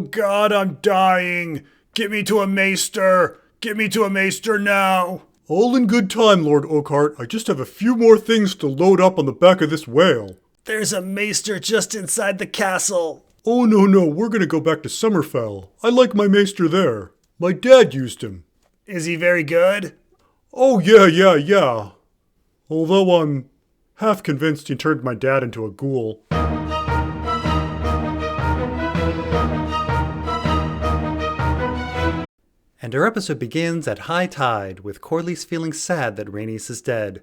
God, I'm dying! Get me to a maester! Get me to a maester now! All in good time, Lord Oakhart. I just have a few more things to load up on the back of this whale. There's a maester just inside the castle. Oh, no, we're gonna go back to Summerfell. I like my maester there. My dad used him. Is he very good? Oh, yeah. Although I'm half convinced he turned my dad into a ghoul. And our episode begins at high tide, with Corlys feeling sad that Rhaenys is dead.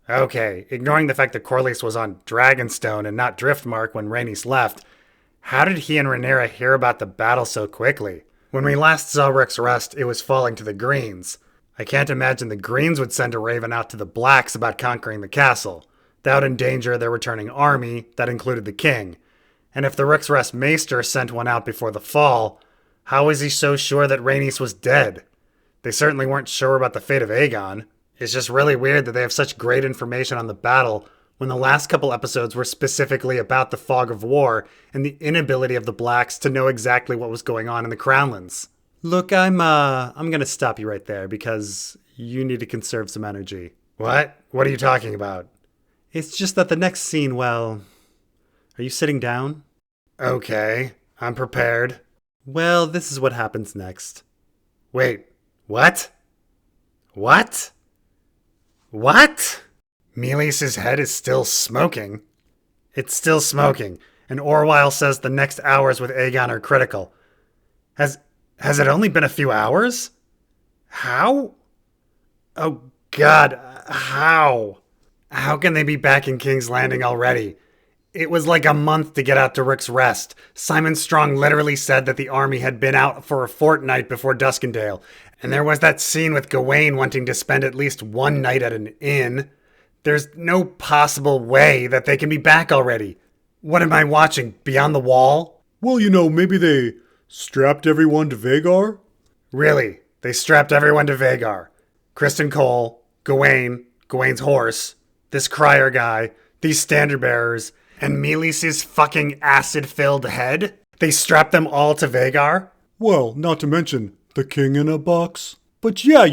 Okay, ignoring the fact that Corlys was on Dragonstone and not Driftmark when Rhaenys left, how did he and Rhaenyra hear about the battle so quickly? When we last saw Rook's Rest, it was falling to the Greens. I can't imagine the Greens would send a raven out to the Blacks about conquering the castle. That would endanger their returning army, that included the king. And if the Rook's Rest Maester sent one out before the fall, how is he so sure that Rhaenys was dead? They certainly weren't sure about the fate of Aegon. It's just really weird that they have such great information on the battle when the last couple episodes were specifically about the fog of war and the inability of the Blacks to know exactly what was going on in the Crownlands. Look, I'm gonna stop you right there because you need to conserve some energy. What? What are you talking about? It's just that the next scene, well... Are you sitting down? Okay, I'm prepared. Well, this is what happens next. Wait, what? What? Meleis's head is still smoking. It's still smoking, and Orwyle says the next hours with Aegon are critical. Has it only been a few hours? How? Oh God, how? How can they be back in King's Landing already? It was like a month to get out to Rook's Rest. Simon Strong literally said that the army had been out for a fortnight before Duskendale. And there was that scene with Gawain wanting to spend at least one night at an inn. There's no possible way that they can be back already. What am I watching? Beyond the Wall? Well, maybe they strapped everyone to Vhagar? Really? They strapped everyone to Vhagar. Criston Cole, Gawain, Gawain's horse, this crier guy, these standard bearers, and Meleis's fucking acid-filled head? They strapped them all to Vhagar? Well, not to mention the king in a box. But yeah,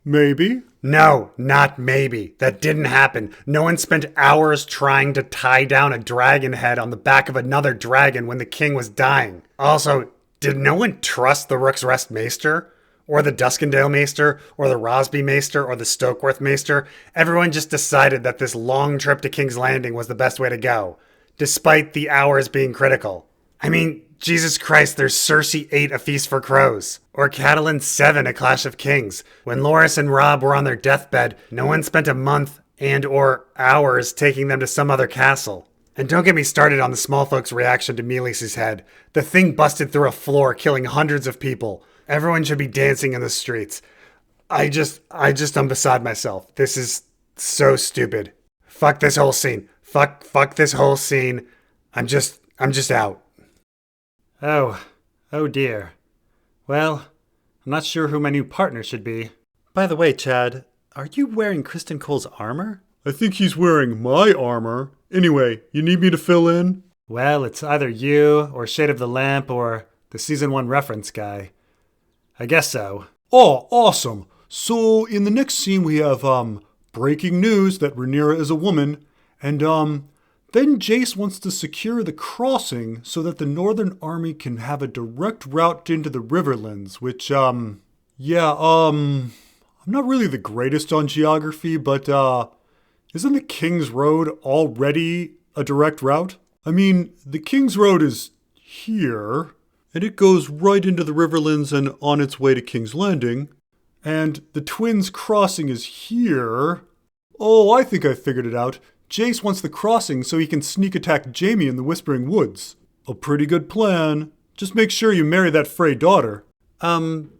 maybe. No, not maybe. That didn't happen. No one spent hours trying to tie down a dragon head on the back of another dragon when the king was dying. Also, did no one trust the Rook's Rest Maester? Or the Duskendale Maester? Or the Rosby Maester? Or the Stokeworth Maester? Everyone just decided that this long trip to King's Landing was the best way to go, despite the hours being critical. I mean, Jesus Christ, there's Cersei 8, A Feast for Crows. Or Catelyn 7, A Clash of Kings. When Loras and Robb were on their deathbed, no one spent a month and or hours taking them to some other castle. And don't get me started on the small folks' reaction to Meleis's head. The thing busted through a floor, killing hundreds of people. Everyone should be dancing in the streets. I just am beside myself. This is so stupid. Fuck this whole scene. Fuck this whole scene. I'm just out. Oh dear. Well, I'm not sure who my new partner should be. By the way, Chad, are you wearing Criston Cole's armor? I think he's wearing my armor. Anyway, you need me to fill in? Well, it's either you, or Shade of the Lamp, or the Season 1 reference guy. I guess so. Oh, awesome. So, in the next scene we have, breaking news that Rhaenyra is a woman, and, then Jace wants to secure the crossing so that the Northern Army can have a direct route into the Riverlands, which, I'm not really the greatest on geography, but, isn't the King's Road already a direct route? I mean, the King's Road is here, and it goes right into the Riverlands and on its way to King's Landing, and the Twins Crossing is here. Oh, I think I figured it out. Jace wants the crossing so he can sneak attack Jaime in the Whispering Woods. A pretty good plan. Just make sure you marry that Frey daughter.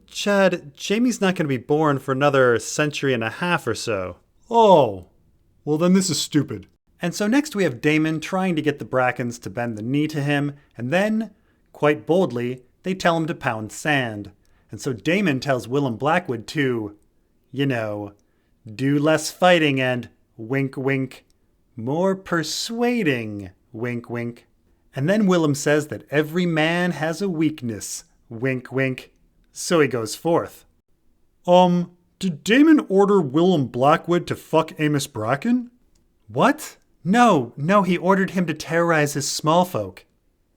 Chad, Jaime's not going to be born for another century and a half or so. Oh, well then this is stupid. And so next we have Damon trying to get the Brackens to bend the knee to him, and then, quite boldly, they tell him to pound sand. And so Damon tells Willem Blackwood to, do less fighting and, wink wink, more persuading, wink wink. And then Willem says that every man has a weakness. Wink, wink. So he goes forth. Did Damon order Willem Blackwood to fuck Amos Bracken? What? No, he ordered him to terrorize his small folk.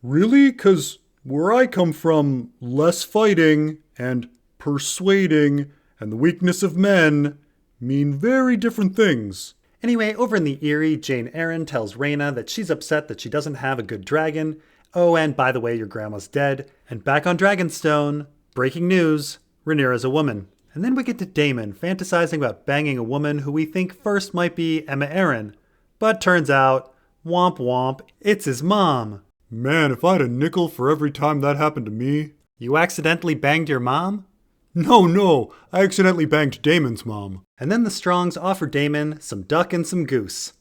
Really? 'Cause where I come from, less fighting and persuading and the weakness of men mean very different things. Anyway, over in the Eyrie, Jane Eyre tells Rhaena that she's upset that she doesn't have a good dragon. Oh, and by the way, your grandma's dead. And back on Dragonstone, breaking news, Rhaenyra's a woman. And then we get to Damon fantasizing about banging a woman who we think first might be Emma Arryn. But turns out, womp womp, it's his mom. Man, if I had a nickel for every time that happened to me. You accidentally banged your mom? No, I accidentally banged Damon's mom. And then the Strongs offer Damon some duck and some goose.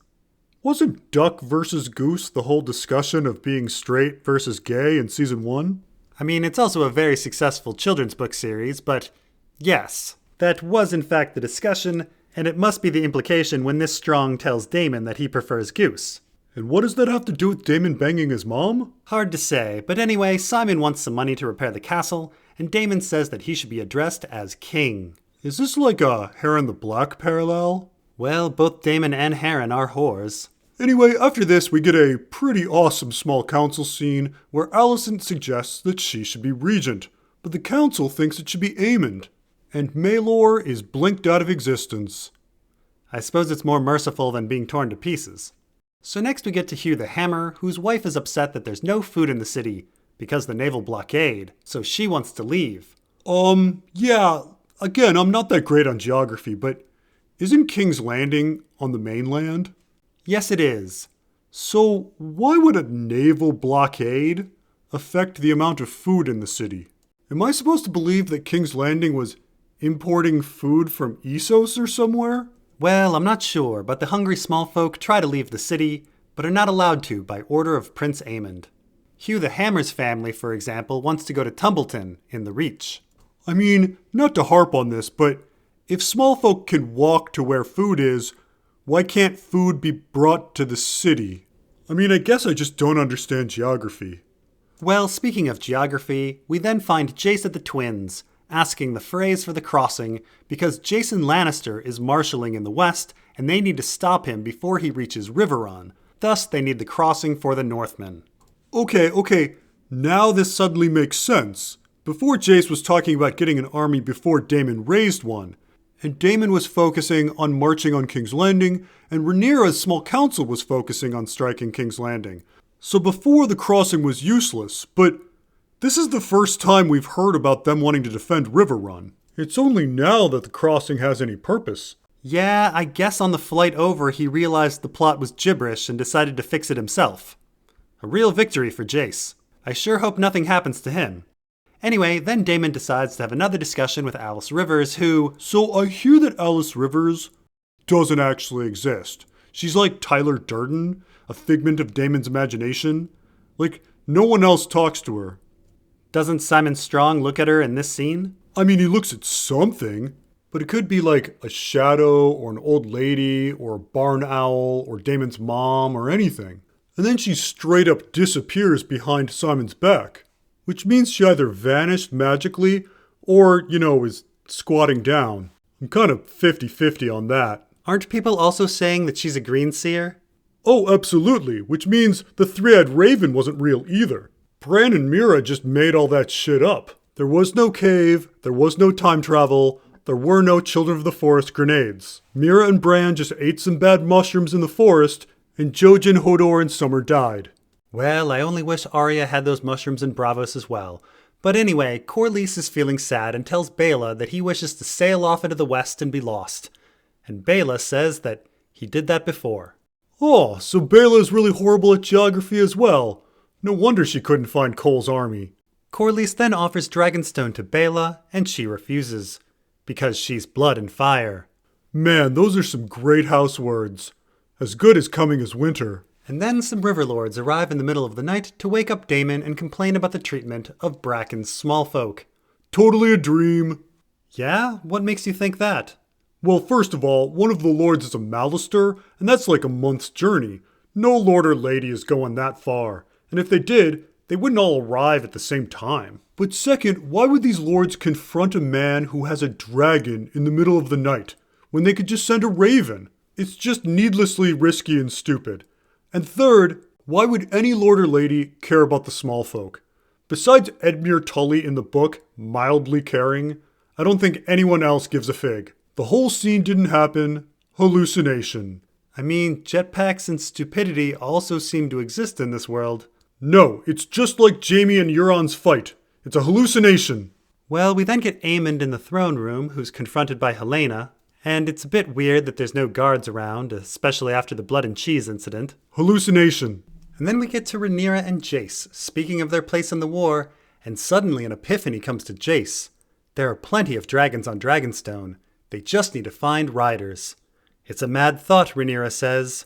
Wasn't duck versus goose the whole discussion of being straight versus gay in season 1? I mean, it's also a very successful children's book series, but yes, that was in fact the discussion, and it must be the implication when this Strong tells Damon that he prefers goose. And what does that have to do with Damon banging his mom? Hard to say, but anyway, Simon wants some money to repair the castle, and Damon says that he should be addressed as king. Is this like a Heron the Black parallel? Well, both Damon and Heron are whores. Anyway, after this, we get a pretty awesome small council scene where Alicent suggests that she should be regent, but the council thinks it should be Aemond, and Maelor is blinked out of existence. I suppose it's more merciful than being torn to pieces. So next we get to Hugh the Hammer, whose wife is upset that there's no food in the city because the naval blockade, so she wants to leave. Yeah, again, I'm not that great on geography, but isn't King's Landing on the mainland? Yes, it is. So why would a naval blockade affect the amount of food in the city? Am I supposed to believe that King's Landing was importing food from Essos or somewhere? Well, I'm not sure, but the hungry small folk try to leave the city, but are not allowed to by order of Prince Aemond. Hugh the Hammer's family, for example, wants to go to Tumbleton in the Reach. I mean, not to harp on this, but if small folk can walk to where food is, why can't food be brought to the city? I mean, I guess I just don't understand geography. Well, speaking of geography, we then find Jace at the Twins, asking the Freys for the crossing because Jason Lannister is marshalling in the west and they need to stop him before he reaches Riverrun. Thus, they need the crossing for the Northmen. Okay, now this suddenly makes sense. Before Jace was talking about getting an army before Damon raised one, and Damon was focusing on marching on King's Landing, and Rhaenyra's small council was focusing on striking King's Landing. So before the crossing was useless, but this is the first time we've heard about them wanting to defend Riverrun. It's only now that the crossing has any purpose. Yeah, I guess on the flight over he realized the plot was gibberish and decided to fix it himself. A real victory for Jace. I sure hope nothing happens to him. Anyway, then Damon decides to have another discussion with Alice Rivers, who... So I hear that Alice Rivers doesn't actually exist. She's like Tyler Durden, a figment of Damon's imagination. Like, no one else talks to her. Doesn't Simon Strong look at her in this scene? I mean, he looks at something, but it could be like a shadow or an old lady or a barn owl or Damon's mom or anything. And then she straight up disappears behind Simon's back, which means she either vanished magically or, is squatting down. I'm kind of 50-50 on that. Aren't people also saying that she's a green seer? Oh, absolutely, which means the three-eyed raven wasn't real either. Bran and Mira just made all that shit up. There was no cave, there was no time travel, there were no Children of the Forest grenades. Mira and Bran just ate some bad mushrooms in the forest, and Jojen, Hodor, and Summer died. Well, I only wish Arya had those mushrooms in Bravos as well. But anyway, Corlys is feeling sad and tells Baela that he wishes to sail off into the west and be lost. And Baela says that he did that before. Oh, so Baela is really horrible at geography as well. No wonder she couldn't find Cole's army. Corlys then offers Dragonstone to Baela, and she refuses. Because she's blood and fire. Man, those are some great house words. As good as coming as winter. And then some Riverlords arrive in the middle of the night to wake up Damon and complain about the treatment of Bracken's small folk. Totally a dream. Yeah? What makes you think that? Well, first of all, one of the lords is a Mallister, and that's like a month's journey. No lord or lady is going that far. And if they did, they wouldn't all arrive at the same time. But second, why would these lords confront a man who has a dragon in the middle of the night, when they could just send a raven? It's just needlessly risky and stupid. And third, why would any lord or lady care about the small folk? Besides Edmure Tully in the book, mildly caring, I don't think anyone else gives a fig. The whole scene didn't happen. Hallucination. I mean, jetpacks and stupidity also seem to exist in this world. No, it's just like Jaime and Euron's fight. It's a hallucination. Well, we then get Aemond in the throne room, who's confronted by Helena, and it's a bit weird that there's no guards around, especially after the blood and cheese incident. Hallucination. And then we get to Rhaenyra and Jace, speaking of their place in the war, and suddenly an epiphany comes to Jace. There are plenty of dragons on Dragonstone. They just need to find riders. It's a mad thought, Rhaenyra says.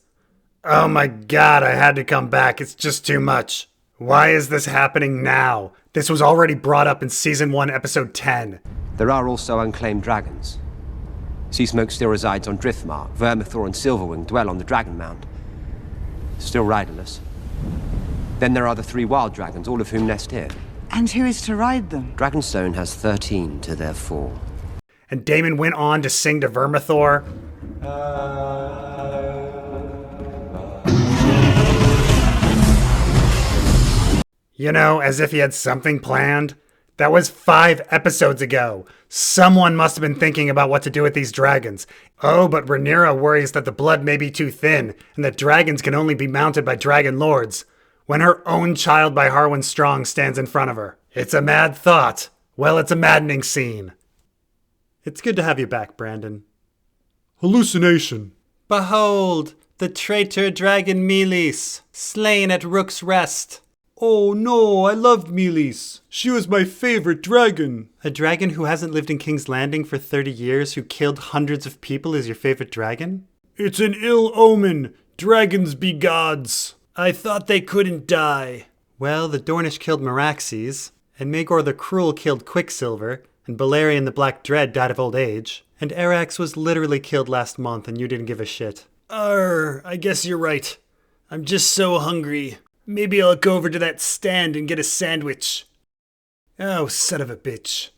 Oh my god, I had to come back. It's just too much. Why is this happening now? This was already brought up in Season 1, Episode 10. There are also unclaimed dragons. Seasmoke still resides on Driftmark. Vermithor and Silverwing dwell on the Dragon Mound. Still riderless. Then there are the 3 wild dragons, all of whom nest here. And who is to ride them? Dragonstone has 13 to their 4. And Damon went on to sing to Vermithor. You know, as if he had something planned. That was 5 episodes ago. Someone must have been thinking about what to do with these dragons. Oh, but Rhaenyra worries that the blood may be too thin, and that dragons can only be mounted by dragon lords, when her own child by Harwin Strong stands in front of her. It's a mad thought. Well, it's a maddening scene. It's good to have you back, Brandon. Hallucination. Behold, the traitor dragon Meleys, slain at Rook's Rest. Oh no, I loved Meleys. She was my favorite dragon. A dragon who hasn't lived in King's Landing for 30 years, who killed hundreds of people, is your favorite dragon? It's an ill omen. Dragons be gods. I thought they couldn't die. Well, the Dornish killed Meraxes, and Maegor the Cruel killed Quicksilver, and Balerion the Black Dread died of old age, and Arax was literally killed last month and you didn't give a shit. I guess you're right. I'm just so hungry. Maybe I'll go over to that stand and get a sandwich. Oh, son of a bitch.